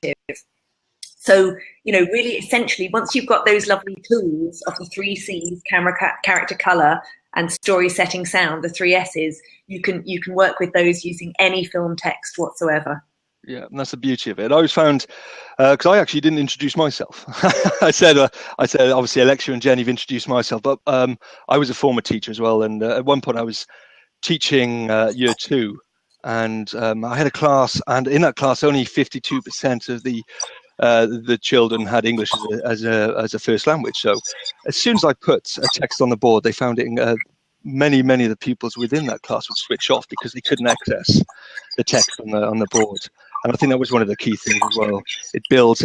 narrative. So, really essentially, once you've got those lovely tools of the 3 C's, camera, character, color, and story, setting, sound, the 3 S's, you can work with those using any film text whatsoever. Yeah, and that's the beauty of it. I always found, because I actually didn't introduce myself. I said obviously Alexia and Jenny have introduced myself, but I was a former teacher as well. And at one point I was teaching year 2, and I had a class, and in that class only 52% of the children had English as a first language. So as soon as I put a text on the board, they found it many of the pupils within that class would switch off because they couldn't access the text on the board. And I think that was one of the key things as well. It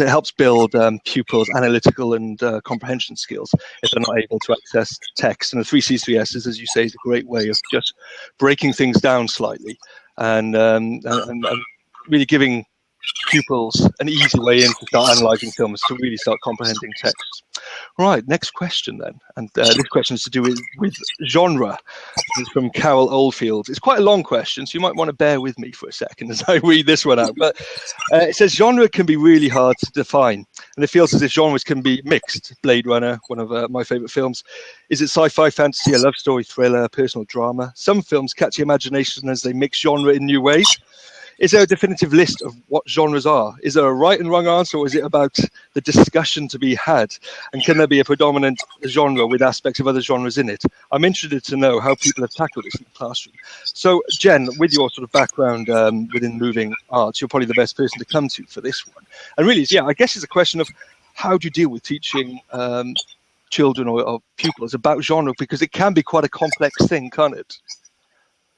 helps build pupils' analytical and comprehension skills if they're not able to access text. And the 3 C's, 3 S's, as you say, is a great way of just breaking things down slightly and really giving pupils an easy way in to start analysing films, to really start comprehending text. Right, next question then. And this question is to do with genre. This is from Carol Oldfield. It's quite a long question, so you might want to bear with me for a second as I read this one out. But it says, genre can be really hard to define, and it feels as if genres can be mixed. Blade Runner, one of my favourite films. Is it sci-fi, fantasy, a love story, thriller, personal drama? Some films catch the imagination as they mix genre in new ways. Is there a definitive list of what genres are? Is there a right and wrong answer, or is it about the discussion to be had? And can there be a predominant genre with aspects of other genres in it? I'm interested to know how people have tackled this in the classroom. So, Jen, with your sort of background within moving arts, you're probably the best person to come to for this one. And really, I guess it's a question of how do you deal with teaching children or pupils about genre, because it can be quite a complex thing, can't it?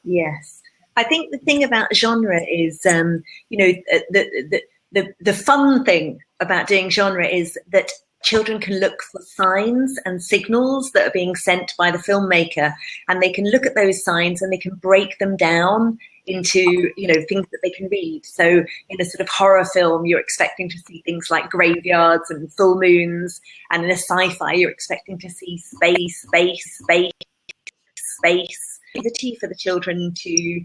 Yes. I think the thing about genre is, the fun thing about doing genre is that children can look for signs and signals that are being sent by the filmmaker, and they can look at those signs and they can break them down into, things that they can read. So in a sort of horror film, you're expecting to see things like graveyards and full moons, and in a sci-fi, you're expecting to see space. Activity for the children to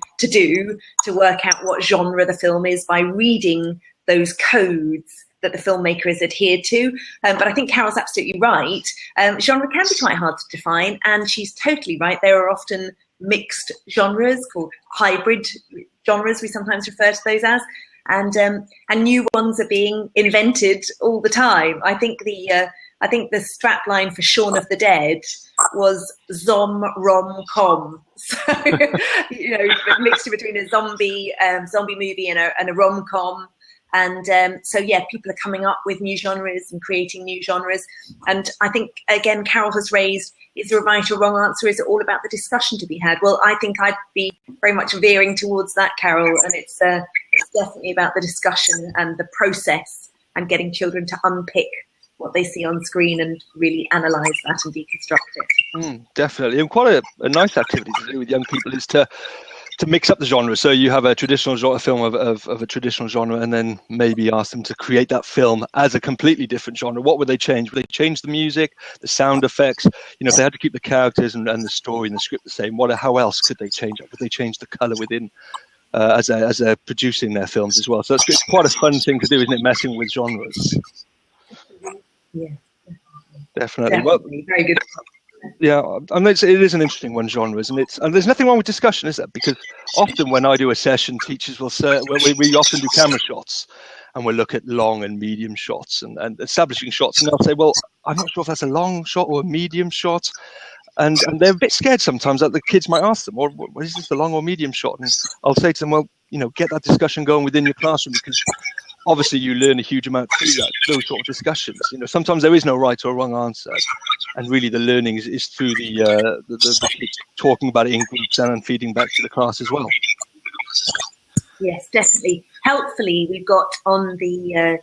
work out what genre the film is by reading those codes that the filmmaker has adhered to. But I think Carol's absolutely right. Genre can be quite hard to define, and she's totally right. There are often mixed genres called hybrid genres, we sometimes refer to those as, and new ones are being invented all the time. I think the strapline for Shaun of the Dead was Zom-Rom-Com. So, a mixture between a zombie movie and a rom-com. And people are coming up with new genres and creating new genres. And I think, again, Carol has raised, is there a right or wrong answer? Is it all about the discussion to be had? Well, I think I'd be very much veering towards that, Carol. And it's definitely about the discussion and the process and getting children to unpick what they see on screen and really analyse that and deconstruct it. Definitely. And quite a nice activity to do with young people is to mix up the genre. So you have a traditional genre, a film of a traditional genre, and then maybe ask them to create that film as a completely different genre. What would they change? Would they change the music, the sound effects? If they had to keep the characters and the story and the script the same, how else could they change it? Could they change the colour within as they're producing their films as well? So it's quite a fun thing to do, isn't it, messing with genres? Yeah, definitely. Well, very good. Yeah, I mean, it is an interesting one, genres, and there's nothing wrong with discussion, is there? Because often when I do a session, teachers will say, we often do camera shots, and we'll look at long and medium shots and establishing shots, and they'll say, well, I'm not sure if that's a long shot or a medium shot, and they're a bit scared sometimes that the kids might ask them, is this the long or medium shot? And I'll say to them, well, get that discussion going within your classroom, because obviously you learn a huge amount through those sort of discussions. Sometimes there is no right or wrong answer, and really the learning is through the kids talking about it in groups and then feeding back to the class as well. Yes, definitely. Helpfully, we've got on the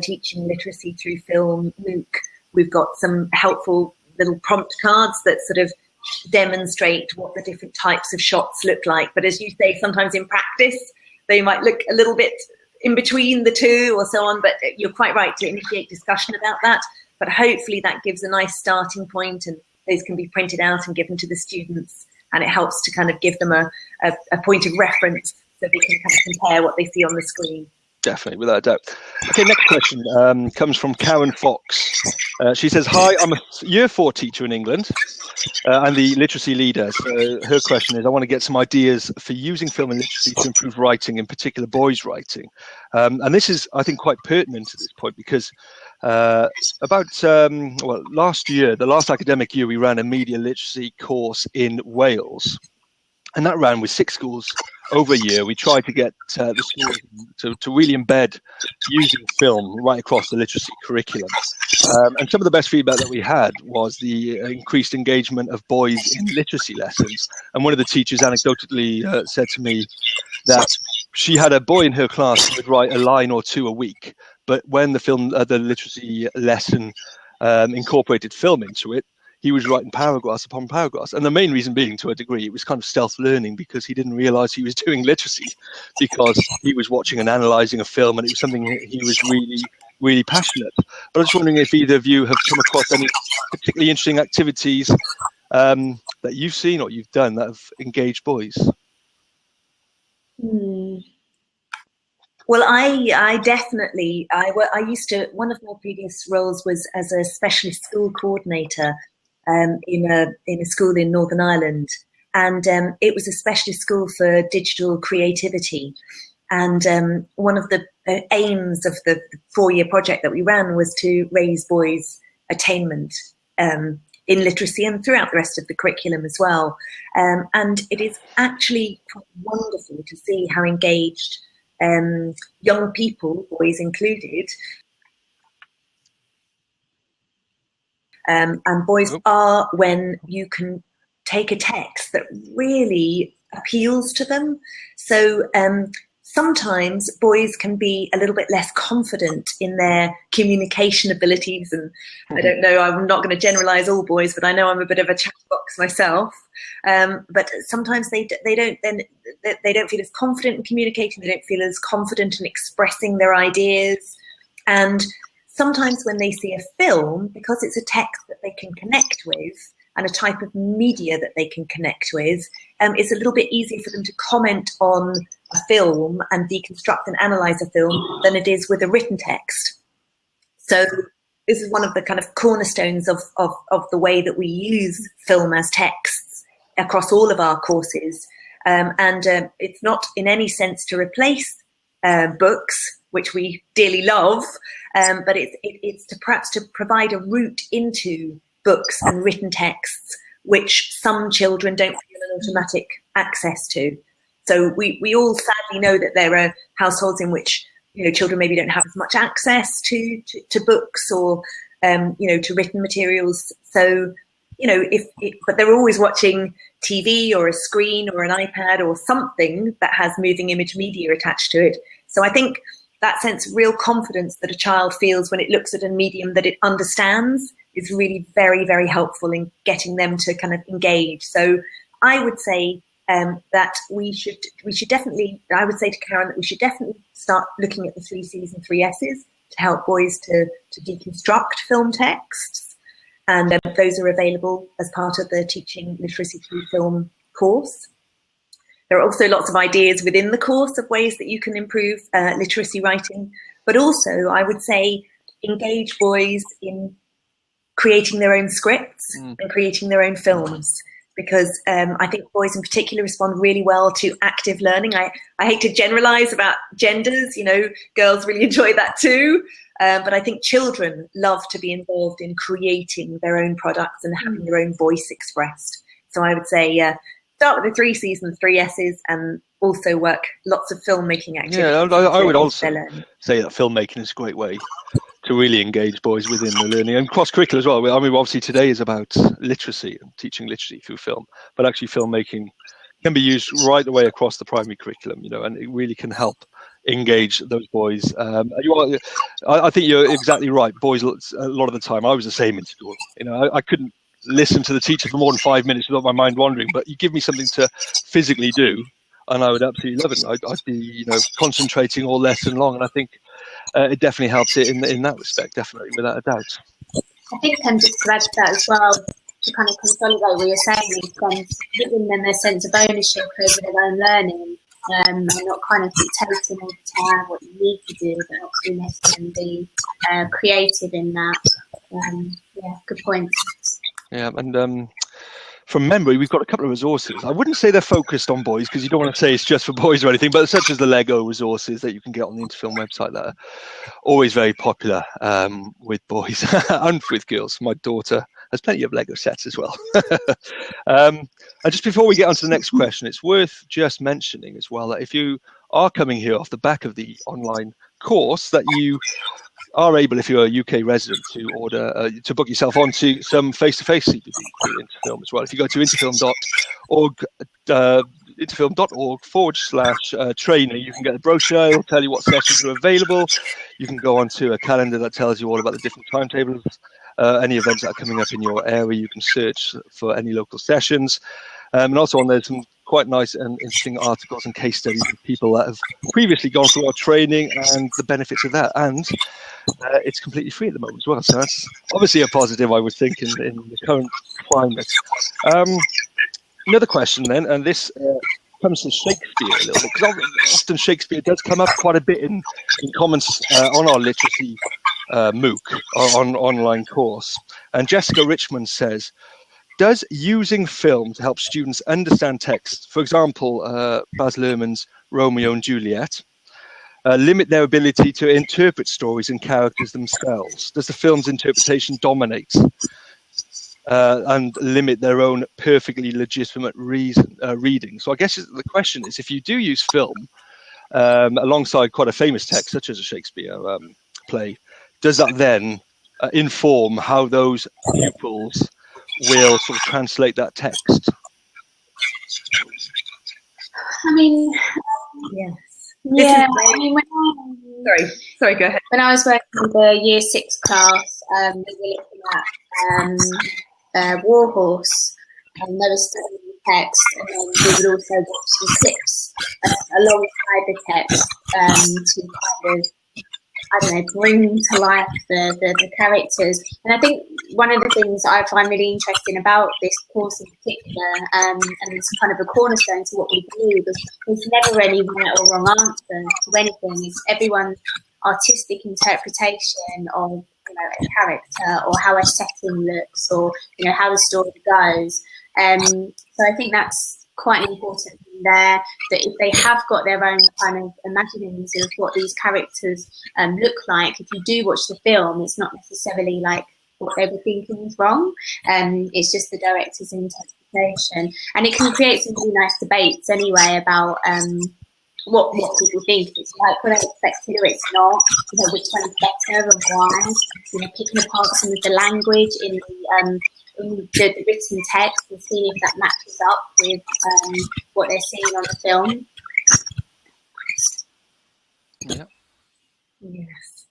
teaching literacy through film MOOC, we've got some helpful little prompt cards that sort of demonstrate what the different types of shots look like. But as you say, sometimes in practice, they might look a little bit in between the two or so on, but you're quite right to initiate discussion about that. But hopefully that gives a nice starting point, and those can be printed out and given to the students, and it helps to kind of give them a point of reference so they can kind of compare what they see on the screen. Definitely, without a doubt. Okay, next question comes from Karen Fox. She says, "Hi, I'm a Year 4 teacher in England and the literacy leader. So her question is, I want to get some ideas for using film and literacy to improve writing, in particular boys' writing." And this is, I think, quite pertinent at this point because last year, the last academic year, we ran a media literacy course in Wales. And that ran with 6 schools over a year. We tried to get the schools to really embed using film right across the literacy curriculum. And some of the best feedback that we had was the increased engagement of boys in literacy lessons. And one of the teachers anecdotally said to me that she had a boy in her class who would write a line or 2 a week. But when the literacy lesson incorporated film into it, he was writing paragraphs upon paragraphs. And the main reason being, to a degree, it was kind of stealth learning because he didn't realize he was doing literacy because he was watching and analyzing a film and it was something he was really, really passionate. But I was just wondering if either of you have come across any particularly interesting activities that you've seen or you've done that have engaged boys. Well, I definitely, one of my previous roles was as a specialist school coordinator in a school in Northern Ireland, and it was a specialist school for digital creativity. And one of the aims of the 4-year project that we ran was to raise boys' attainment in literacy and throughout the rest of the curriculum as well. And it is actually quite wonderful to see how engaged young people, boys included, and boys are when you can take a text that really appeals to them. So sometimes boys can be a little bit less confident in their communication abilities, and I don't know, I'm not going to generalize all boys, but I know I'm a bit of a chatterbox myself. But sometimes they don't feel as confident in communicating, they don't feel as confident in expressing their ideas. And sometimes when they see a film, because it's a text that they can connect with and a type of media that they can connect with, it's a little bit easier for them to comment on a film and deconstruct and analyze a film than it is with a written text. So this is one of the kind of cornerstones of the way that we use film as texts across all of our courses. And it's not in any sense to replace books, which we dearly love, but it's to perhaps to provide a route into books and written texts, which some children don't feel an automatic access to. So we all sadly know that there are households in which, you know, children maybe don't have as much access to books or, to written materials. So, but they're always watching TV or a screen or an iPad or something that has moving image media attached to it. So I think that sense of real confidence that a child feels when it looks at a medium that it understands is really very, very helpful in getting them to kind of engage. So I would say that we should definitely, I would say to Karen that we should definitely start looking at the 3 C's and 3 S's to help boys to deconstruct film texts. And those are available as part of the Teaching Literacy Through Film course. There are also lots of ideas within the course of ways that you can improve literacy writing, but also I would say engage boys in creating their own scripts and creating their own films, because I think boys in particular respond really well to active learning. I hate to generalize about genders, girls really enjoy that too, but I think children love to be involved in creating their own products and having their own voice expressed. So I would say start with the 3 C's and 3 S's and also work lots of filmmaking activities. Yeah, I would also say that filmmaking is a great way to really engage boys within the learning and cross-curricular as well. I mean, obviously today is about literacy and teaching literacy through film, but actually filmmaking can be used right the way across the primary curriculum, and it really can help engage those boys. I think you're exactly right. Boys, a lot of the time, I was the same in school. I couldn't listen to the teacher for more than 5 minutes without my mind wandering, but you give me something to physically do and I would absolutely love it. I'd be concentrating all lesson long, and I think it definitely helps it in that respect, definitely, without a doubt. I think just to add to that as well, to kind of consolidate what you're saying, is giving them a sense of ownership over their own learning. and not kind of dictating all the time what you need to do, but not to necessarily be creative in that. Yeah, good point. Yeah, and from memory, we've got a couple of resources. I wouldn't say they're focused on boys, because you don't want to say it's just for boys or anything, but such as the Lego resources that you can get on the Interfilm website that are always very popular with boys and with girls. My daughter has plenty of Lego sets as well. And just before we get on to the next question, it's worth just mentioning as well that if you are coming here off the back of the online course, that you are able, if you're a UK resident, to order to book yourself onto some face-to-face CPD through Interfilm as well. If you go to interfilm.org, interfilm.org/trainer, you can get the brochure. It'll tell you what sessions are available. You can go onto a calendar that tells you all about the different timetables, any events that are coming up in your area. You can search for any local sessions, and also on there's some quite nice and interesting articles and case studies of people that have previously gone through our training and the benefits of that. And it's completely free at the moment as well. So that's obviously a positive, I would think, in the current climate. Another question then, and this comes to Shakespeare a little bit, because often Shakespeare does come up quite a bit in comments on our literacy MOOC, on online course. And Jessica Richmond says, does using film to help students understand text, for example, Baz Luhrmann's Romeo and Juliet, limit their ability to interpret stories and characters themselves? Does the film's interpretation dominate and limit their own perfectly legitimate reading? So I guess the question is, if you do use film alongside quite a famous text, such as a Shakespeare play, does that then inform how those pupils will sort of translate that text? I mean, Yes. yeah. I mean, Sorry, go ahead. when I was working with the Year 6 class, we were looking at Warhorse, and they were studying the text, and then we would also watch some clips alongside the text to kind of, I don't know, bring to life the characters. And I think one of the things I find really interesting about this course in particular, and it's kind of a cornerstone to what we do, is there's never any right or wrong answer to anything. It's everyone's artistic interpretation of, you know, a character, or how a setting looks, or, you know, how the story goes. So I think that's quite an important thing there, that if they have got their own kind of imaginings of what these characters look like, if you do watch the film, it's not necessarily like what they were thinking was wrong. It's just the director's interpretation, and it can create some really nice debates anyway about what people think. It's like what I expected or it's not, you know, which one's better and why, you know, picking apart some of the language in the written text and seeing if that matches up with what they're seeing on the film. Yeah. Yes.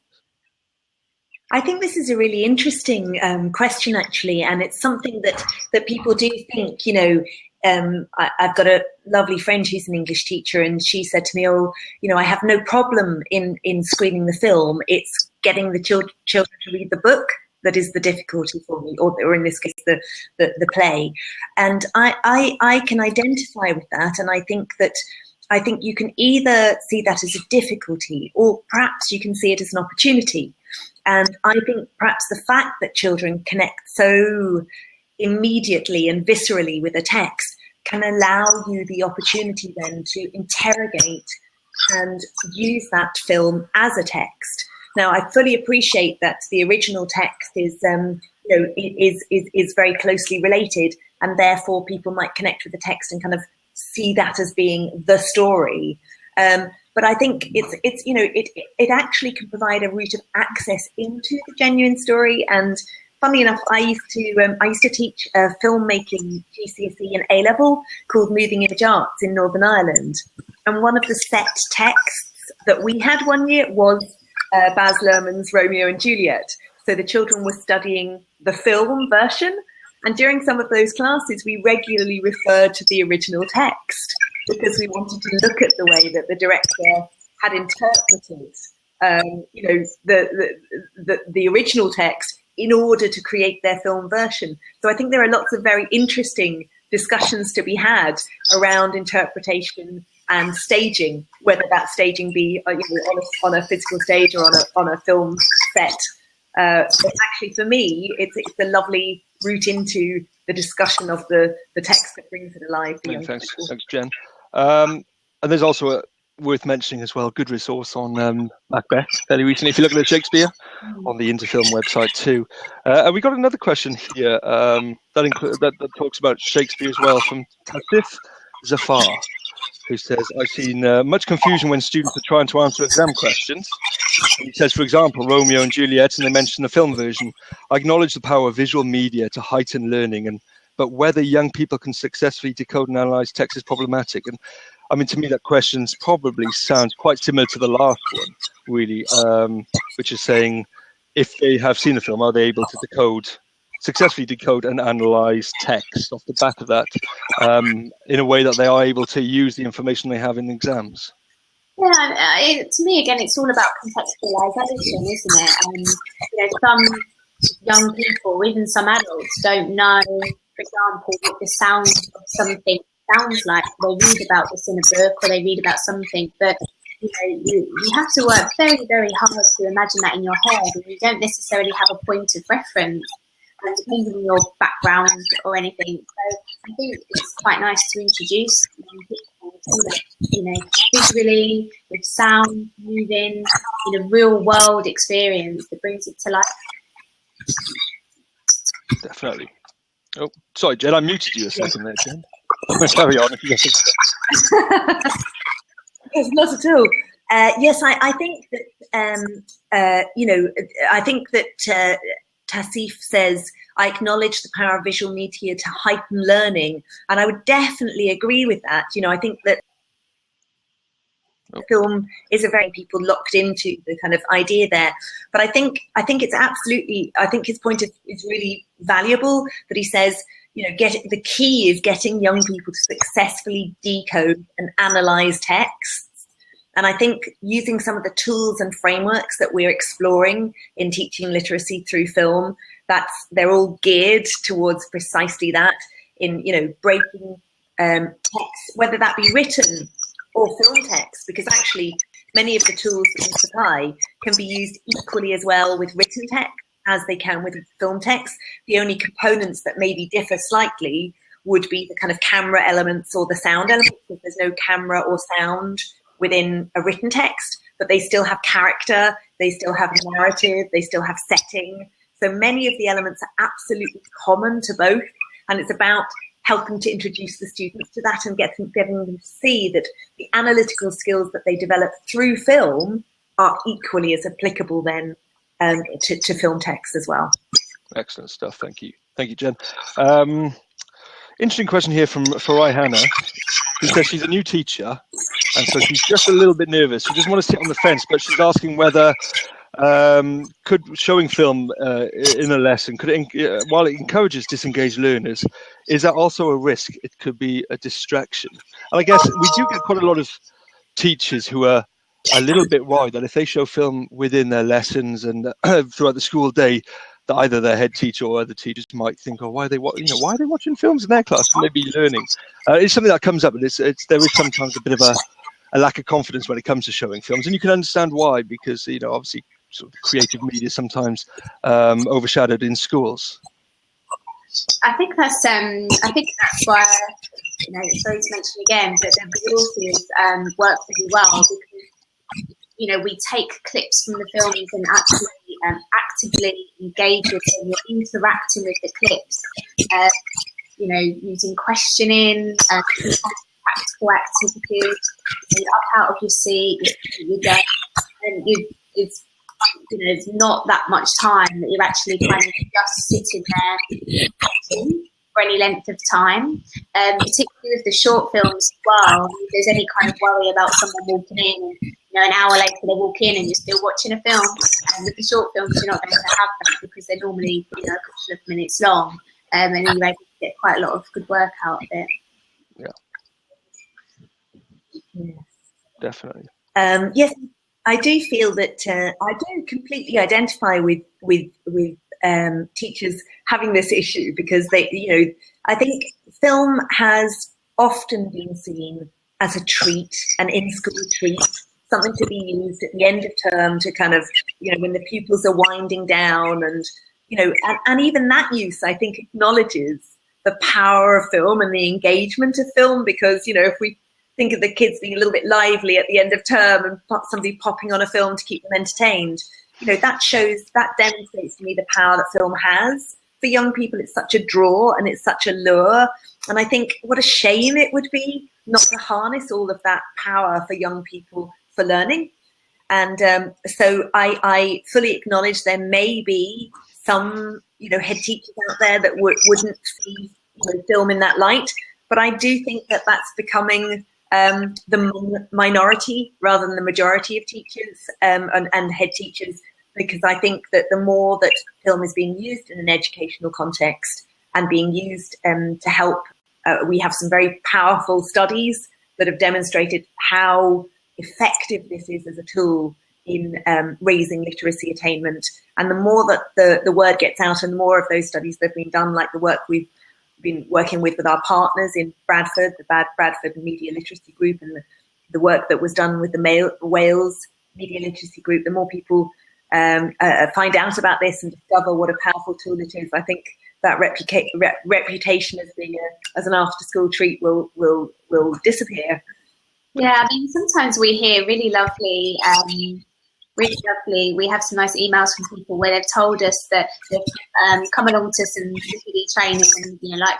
I think this is a really interesting question, actually, and it's something that people do think, you know. I've got a lovely friend who's an English teacher, and she said to me, "Oh, you know, I have no problem in screening the film. It's getting the children to read the book that is the difficulty for me, or in this case, the play." And I can identify with that, and I think you can either see that as a difficulty, or perhaps you can see it as an opportunity. And I think perhaps the fact that children connect so immediately and viscerally with a text can allow you the opportunity then to interrogate and use that film as a text. Now, I fully appreciate that the original text is, is very closely related, and therefore people might connect with the text and kind of see that as being the story. But I think it actually can provide a route of access into the genuine story. And funnily enough, I used to teach a filmmaking GCSE and A-level called Moving Image Arts in Northern Ireland, and one of the set texts that we had one year was Baz Luhrmann's Romeo and Juliet. So the children were studying the film version, and during some of those classes, we regularly referred to the original text because we wanted to look at the way that the director had interpreted, the original text in order to create their film version. So I think there are lots of very interesting discussions to be had around interpretation and staging, whether that staging be on a physical stage or on a film set. But actually, for me, it's a lovely route into the discussion of the text that brings it alive. Yeah, thanks, Jen. And there's also worth mentioning as well, good resource on Macbeth fairly recently. If you look at the Shakespeare on the Interfilm website too. And we got another question here that talks about Shakespeare as well from Tasif Zafar, who says, I've seen much confusion when students are trying to answer exam questions. And he says, for example, Romeo and Juliet, and they mention the film version. I acknowledge the power of visual media to heighten learning, but whether young people can successfully decode and analyze text is problematic. And I mean, to me, that question probably sounds quite similar to the last one, really, which is saying, if they have seen the film, are they able to successfully decode and analyze text off the back of that in a way that they are able to use the information they have in exams? Yeah, to me, again, it's all about contextualization, isn't it? Some young people, even some adults, don't know, for example, what the sound of something sounds like. They read about this in a book or they read about something, but you have to work very, very hard to imagine that in your head, and you don't necessarily have a point of reference, depending on your background or anything. So I think it's quite nice to introduce people to that, visually, with sound, moving, in a real world experience that brings it to life. Definitely. Oh, sorry, Jen, I muted you a second there, Jen. Carry on. Yes, not at all. Yes, I think that I think that Tasif says, I acknowledge the power of visual media to heighten learning, and I would definitely agree with that. I think that film is a very people locked into the kind of idea there, but I think it's absolutely. I think his point is really valuable. That he says, the key is getting young people to successfully decode and analyze texts. And I think using some of the tools and frameworks that we're exploring in teaching literacy through film, they're all geared towards precisely that, in breaking text, whether that be written or film text, because actually many of the tools that we supply can be used equally as well with written text as they can with film text. The only components that maybe differ slightly would be the kind of camera elements or the sound elements, because there's no camera or sound within a written text, but they still have character, they still have narrative, they still have setting. So many of the elements are absolutely common to both, and it's about helping to introduce the students to that and getting them to see that the analytical skills that they develop through film are equally as applicable then to film text as well. Excellent stuff. Thank you, Jen. Interesting question here from Farai Hannah, who says she's a new teacher, and so she's just a little bit nervous. She doesn't want to sit on the fence, but she's asking whether could showing film in a lesson, while it encourages disengaged learners, is that also a risk? It could be a distraction. And I guess we do get quite a lot of teachers who are a little bit worried that if they show film within their lessons and throughout the school day, that either their head teacher or other teachers might think, "Oh, why are they watching films in their class? Can they be learning?" It's something that comes up, and there is sometimes a bit of a lack of confidence when it comes to showing films, and you can understand why, because obviously sort of creative media is sometimes overshadowed in schools. I think that's why sorry to mention again, but the resources work really well, because we take clips from the films and actually actively engage with them. You're interacting with the clips, using questioning, practical activities. You're up out of your seat, you go, and it's not that much time that you're actually kind of just sitting there for any length of time, particularly with the short films as well. If there's any kind of worry about someone walking in, and an hour later they walk in and you're still watching a film, and with the short films you're not going to have that, because they're normally a couple of minutes long, and then you're able to get quite a lot of good work out of it. Yeah, definitely. Yes, I do feel that I do completely identify with teachers having this issue, because I think film has often been seen as a treat, an in-school treat, something to be used at the end of term to kind of, when the pupils are winding down, and, and even that use, I think, acknowledges the power of film and the engagement of film, because, if we think of the kids being a little bit lively at the end of term and somebody popping on a film to keep them entertained, that demonstrates to me the power that film has. For young people, it's such a draw and it's such a lure. And I think what a shame it would be not to harness all of that power for young people for learning. And so I fully acknowledge there may be some, head teachers out there that wouldn't see film in that light. But I do think that that's becoming the minority rather than the majority of teachers and head teachers, because I think that the more that film is being used in an educational context and being used to help, we have some very powerful studies that have demonstrated how effective this is as a tool in raising literacy attainment. And the more that the word gets out and the more of those studies that have been done, like the work we've been working with our partners in Bradford, the Bradford Media Literacy Group, and the work that was done with the Wales Media Literacy Group, the more people find out about this and discover what a powerful tool it is, I think that reputation as being as an after-school treat will disappear. Yeah, I mean, sometimes we hear really lovely. We have some nice emails from people where they've told us that they've come along to some CPD training and, like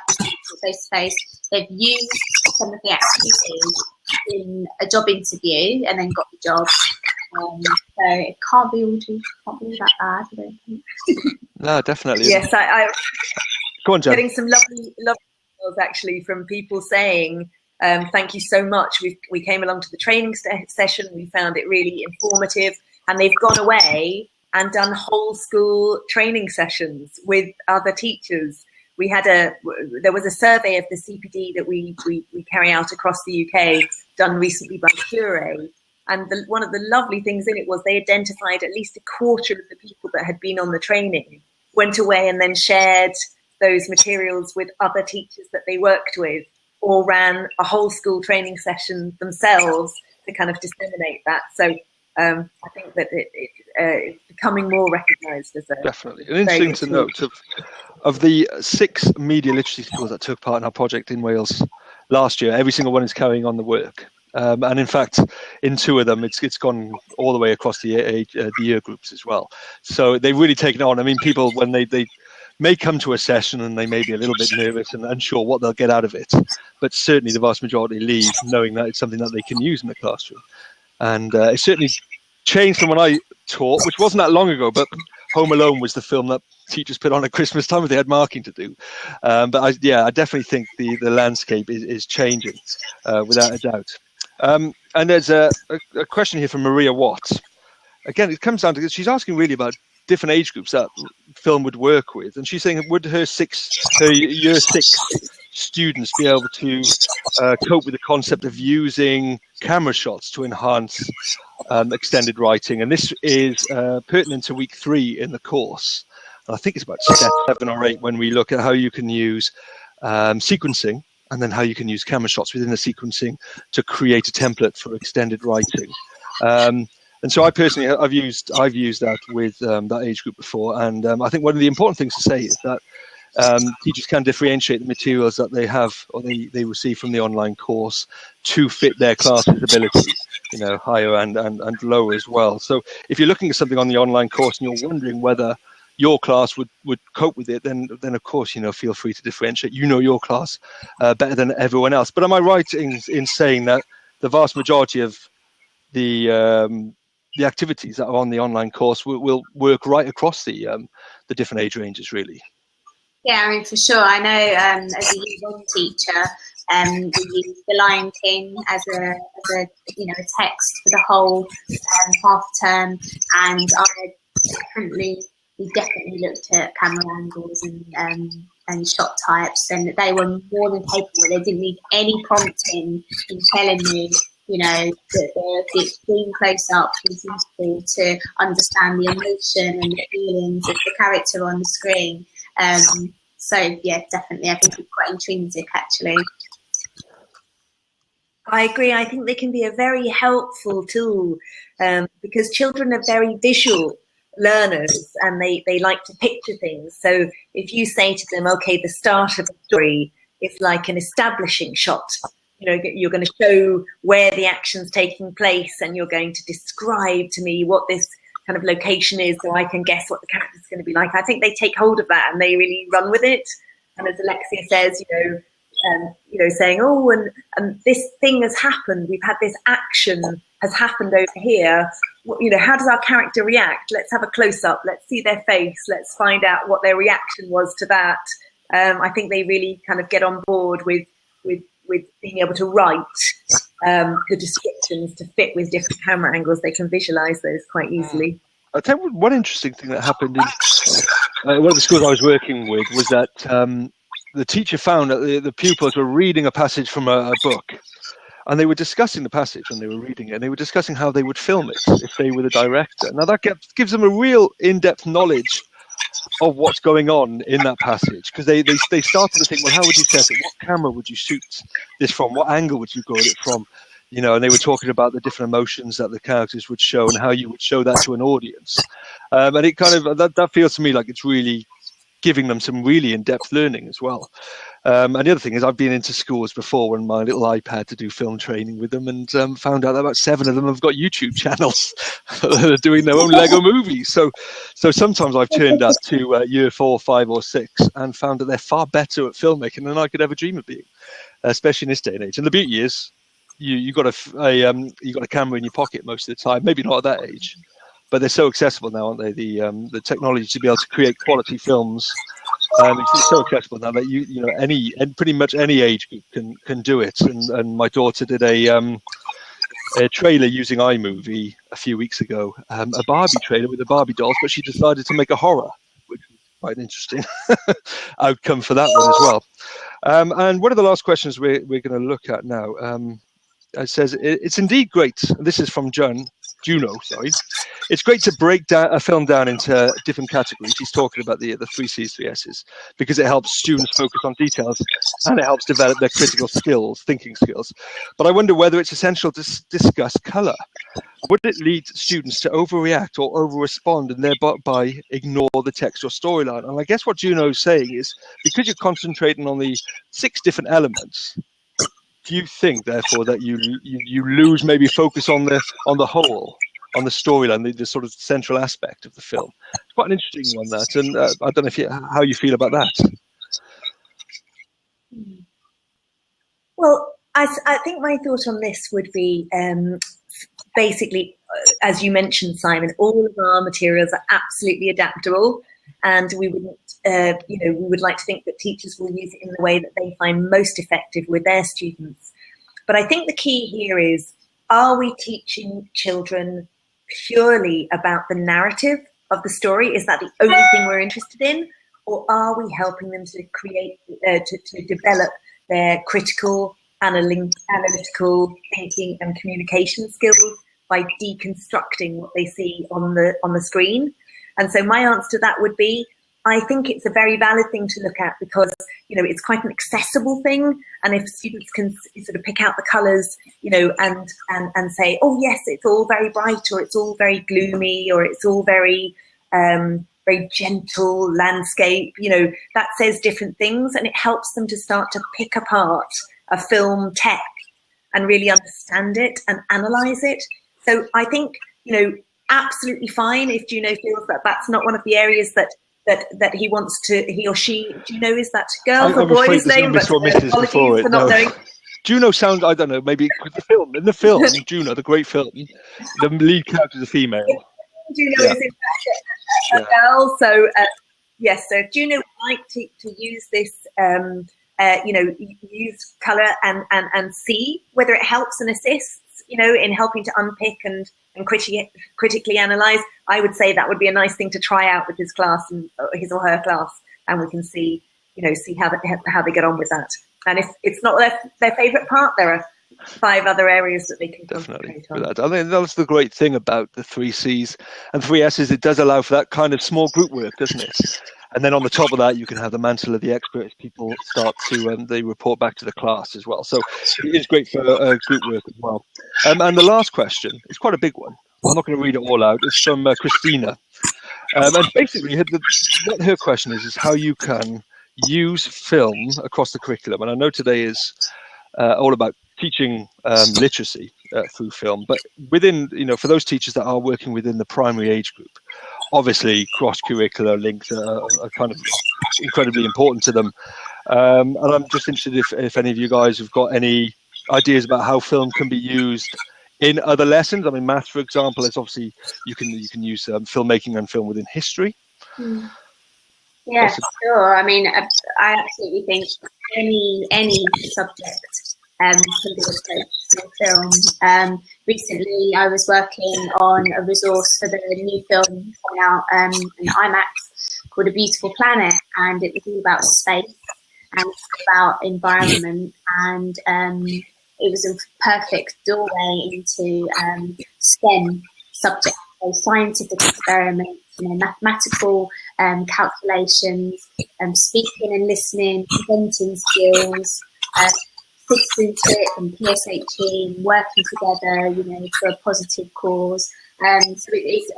face to face, they've used some of the activities in a job interview and then got the job. So it can't be all that bad, I don't think. No, definitely. Yes, I go on, Jen. Getting some lovely emails actually from people saying, thank you so much. We came along to the training session. We found it really informative, and they've gone away and done whole school training sessions with other teachers. There was a survey of the CPD that we carry out across the UK, done recently by Cure. And one of the lovely things in it was they identified at least a quarter of the people that had been on the training went away and then shared those materials with other teachers that they worked with, or ran a whole school training session themselves to kind of disseminate that. So I think that it's becoming more recognised as a definitely an interesting to note of the 6 media literacy schools that took part in our project in Wales last year. Every single one is carrying on the work. And in fact, in 2 of them, it's gone all the way across the year groups as well. So they've really taken it on. I mean, people, when they may come to a session and they may be a little bit nervous and unsure what they'll get out of it, but certainly the vast majority leave knowing that it's something that they can use in the classroom. And it certainly changed from when I taught, which wasn't that long ago, but Home Alone was the film that teachers put on at Christmas time if they had marking to do. But I definitely think the landscape is changing without a doubt. And there's a question here from Maria Watt. Again, it comes down to, she's asking really about different age groups that film would work with, and she's saying, would her year 6 students be able to cope with the concept of using camera shots to enhance extended writing? And this is pertinent to week 3 in the course. And I think it's about step 7 or 8 when we look at how you can use sequencing, and then how you can use camera shots within the sequencing to create a template for extended writing. And so I personally, I've used that with that age group before. And I think one of the important things to say is that teachers can differentiate the materials that they have or they receive from the online course to fit their class's abilities, higher and lower as well. So if you're looking at something on the online course and you're wondering whether your class would cope with it, then of course, feel free to differentiate. Your class better than everyone else. But am I right in saying that the vast majority of the activities that are on the online course will work right across the different age ranges, really? Yeah, I mean, for sure. I know as a year 1 teacher, we use The Lion King as a text for the whole half term, and we definitely looked at camera angles and shot types, and they were more than capable. They didn't need any prompting in telling me, that the extreme close-up was useful to understand the emotion and the feelings of the character on the screen. So yeah, definitely, I think it's quite intrinsic, actually. I agree. I think they can be a very helpful tool because children are very visual learners and they like to picture things. So if you say to them, okay, the start of a story is like an establishing shot, you're going to show where the action's taking place and you're going to describe to me what this kind of location is so I can guess what the character's going to be like. I think they take hold of that and they really run with it. And as Alexia says, saying, oh, and this thing has happened. We've had this action has happened over here. How does our character react? Let's have a close-up. Let's see their face. Let's find out what their reaction was to that. I think they really kind of get on board with being able to write the descriptions to fit with different camera angles. They can visualize those quite easily. I'll tell you one interesting thing that happened in one of the schools I was working with was that the teacher found that the pupils were reading a passage from a book, and they were discussing the passage when they were reading it, and they were discussing how they would film it if they were the director. Now that gives them a real in-depth knowledge of what's going on in that passage, because they started to think, well, how would you set it? What camera would you shoot this from? What angle would you go at it from? And they were talking about the different emotions that the characters would show and how you would show that to an audience. And it kind of, that feels to me like it's really giving them some really in-depth learning as well. And the other thing is I've been into schools before when my little iPad to do film training with them, and found out that about 7 of them have got YouTube channels that are doing their own Lego movies. So sometimes I've turned up to year 4, 5 or 6 and found that they're far better at filmmaking than I could ever dream of being, especially in this day and age. And the beauty is you got a camera in your pocket most of the time, maybe not at that age, but they're so accessible now, aren't they? The technology to be able to create quality films, it's so accessible now that pretty much any age group can do it. And my daughter did a trailer using iMovie a few weeks ago, a Barbie trailer with the Barbie dolls, but she decided to make a horror, which was quite an interesting outcome for that one as well. And one of the last questions we're going to look at now. It says, it's indeed great. This is from Juno. It's great to break down a film down into different categories. He's talking about the 3 C's, 3 S's, because it helps students focus on details and it helps develop their critical skills, thinking skills. But I wonder whether it's essential to discuss colour. Would it lead students to overreact or over-respond and thereby ignore the text or storyline? And I guess what Juno's saying is, because you're concentrating on the 6 different elements, do you think, therefore, that you lose maybe focus on the whole, on the storyline, the sort of central aspect of the film? It's quite an interesting one, that, and I don't know how you feel about that. Well, I think my thought on this would be basically, as you mentioned, Simon, all of our materials are absolutely adaptable, and we wouldn't. We would like to think that teachers will use it in the way that they find most effective with their students. But I think the key here is, are we teaching children purely about the narrative of the story? Is that the only thing we're interested in? Or are we helping them to create, to develop their critical, analytical thinking and communication skills by deconstructing what they see on the screen? And so my answer to that would be, I think it's a very valid thing to look at because, it's quite an accessible thing. And if students can sort of pick out the colours, and say, oh, yes, it's all very bright, or it's all very gloomy, or it's all very, very gentle landscape, that says different things. And it helps them to start to pick apart a film tech and really understand it and analyse it. So I think, absolutely fine if Juno feels that that's not one of the areas that he wants to, he or she, Juno, is that girl or boy's name? But apologies for not knowing. Juno sounds, I don't know, maybe in the film, Juno, the great film, the lead character is a female. Juno is in fact a girl. So, yes, so if Juno would like to use this, use colour and see whether it helps and assists, in helping to unpick and critically analyse, I would say that would be a nice thing to try out with his class and his or her class, and we can see how they get on with that. And if it's not their favourite part, there are 5 other areas that they can concentrate on. I mean, that's the great thing about the 3 C's and 3 S's. It does allow for that kind of small group work, doesn't it? And then on the top of that, you can have the mantle of the expert as people start to, they report back to the class as well. So it is great for group work as well. And the last question is quite a big one. I'm not going to read it all out. It's from Christina. And basically, what her question is how you can use film across the curriculum. And I know today is all about teaching literacy through film, but within, for those teachers that are working within the primary age group, obviously cross-curricular links are kind of incredibly important to them. And I'm just interested if any of you guys have got any ideas about how film can be used in other lessons. I mean, math, for example, it's obviously you can use filmmaking and film within history. Yeah, sure. I mean, I absolutely think any subject can be approached in film. Recently, I was working on a resource for the new film coming out in IMAX called A Beautiful Planet, and it was all about space and about environment, and it was a perfect doorway into STEM subjects, so scientific experiments, mathematical calculations, speaking and listening, presenting skills, citizenship and PSHE, working together, for a positive cause. So it is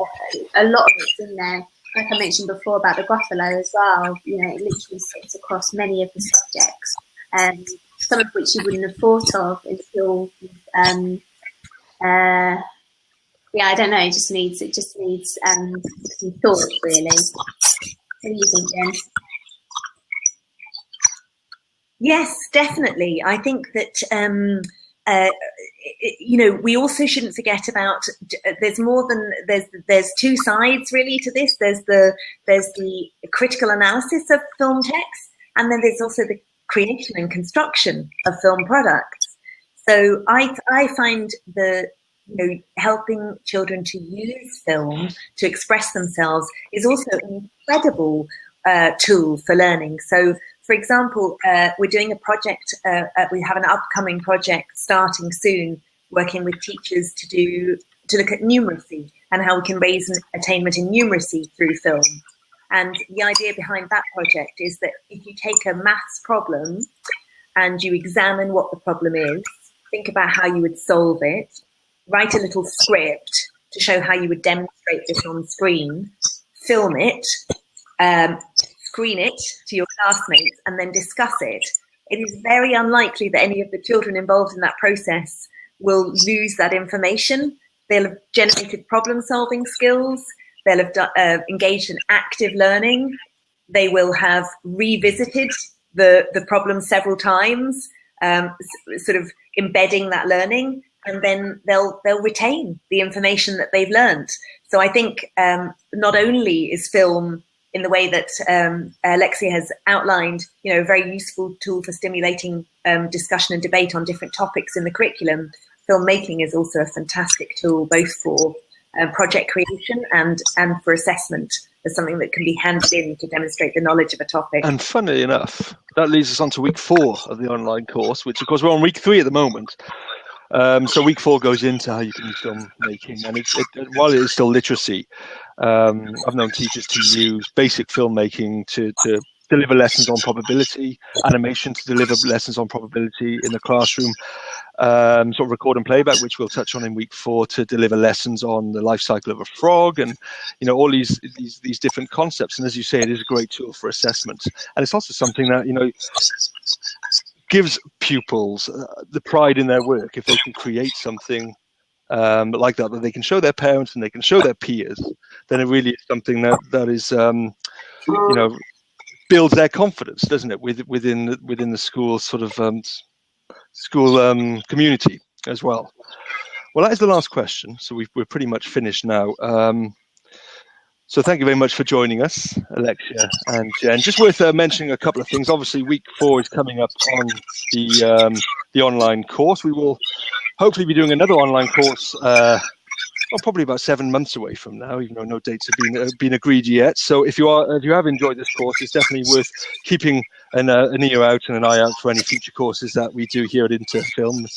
a lot of it's in there. Like I mentioned before about the Gruffalo as well, it literally sits across many of the subjects, some of which you wouldn't have thought of until, I don't know, it just needs some thought, really. What do you think, Jen? Yes, definitely. I think that we also shouldn't forget about. There's more than there's two sides really to this. There's the critical analysis of film text, and then there's also the creation and construction of film products. So I find helping children to use film to express themselves is also an incredible tool for learning. So, for example, we're doing a project, we have an upcoming project starting soon, working with teachers to look at numeracy and how we can raise attainment in numeracy through film. And the idea behind that project is that if you take a maths problem and you examine what the problem is, think about how you would solve it, write a little script to show how you would demonstrate this on screen, film it, screen it to your classmates, and then discuss it. It is very unlikely that any of the children involved in that process will lose that information. They'll have generated problem-solving skills. They'll have engaged in active learning. They will have revisited the problem several times, sort of embedding that learning, and then they'll retain the information that they've learned. So I think not only is film, in the way that Alexia has outlined, a very useful tool for stimulating discussion and debate on different topics in the curriculum, filmmaking is also a fantastic tool both for project creation and for assessment as something that can be handed in to demonstrate the knowledge of a topic. And funnily enough, that leads us on to week 4 of the online course, which of course we're on week 3 at the moment. So week 4 goes into how you can use filmmaking, and while it is still literacy, I've known teachers to use basic filmmaking to deliver lessons on probability, animation to deliver lessons on probability in the classroom, sort of record and playback, which we'll touch on in week 4, to deliver lessons on the life cycle of a frog, and all these different concepts. And as you say, it is a great tool for assessment, and it's also something that gives pupils the pride in their work. If they can create something like that they can show their parents and they can show their peers, then it really is something that is builds their confidence, doesn't it, within the school sort of school community as well. Well, that is the last question, so we're pretty much finished now. So thank you very much for joining us, Alexia and Jen. Just worth mentioning a couple of things. Obviously, week 4 is coming up on the online course. We will hopefully be doing another online course probably about 7 months away from now, even though no dates have been agreed yet. So if you have enjoyed this course, it's definitely worth keeping an ear out and an eye out for any future courses that we do here at Interfilm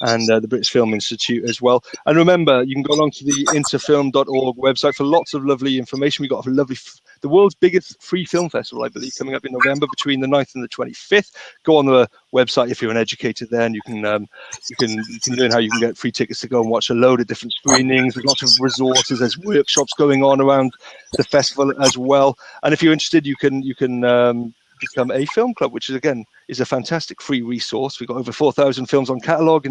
and the British Film Institute as well. And remember, you can go along to the interfilm.org website for lots of lovely information. We've got a lovely the world's biggest free film festival, I believe, coming up in November between the 9th and the 25th. Go on the website if you're an educator there, and you can learn how you can get free tickets to go and watch a load of different screenings. There's lots of resources, there's workshops going on around the festival as well. And if you're interested, you can become a film club, which is again is a fantastic free resource. We've got over 4,000 films on catalogue,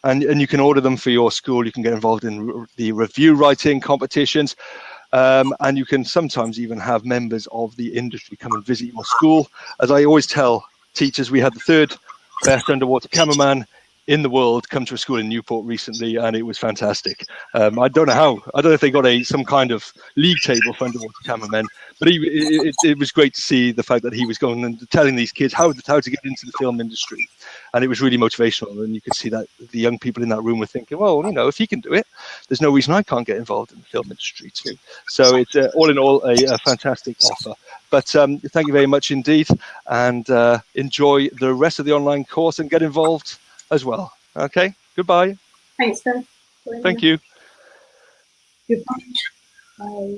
and you can order them for your school. You can get involved in the review writing competitions, and you can sometimes even have members of the industry come and visit your school. As I always tell teachers, we had the 3rd best underwater cameraman in the world come to a school in Newport recently, and it was fantastic. I don't know if they got some kind of league table for underwater cameramen, but it was great to see the fact that he was going and telling these kids how to get into the film industry, and it was really motivational. And you could see that the young people in that room were thinking, well, if he can do it, there's no reason I can't get involved in the film industry too. So it's all in all a fantastic offer. But thank you very much indeed, and enjoy the rest of the online course and get involved as well. Okay, goodbye. Thanks, Ben. Thank you. Goodbye. Bye.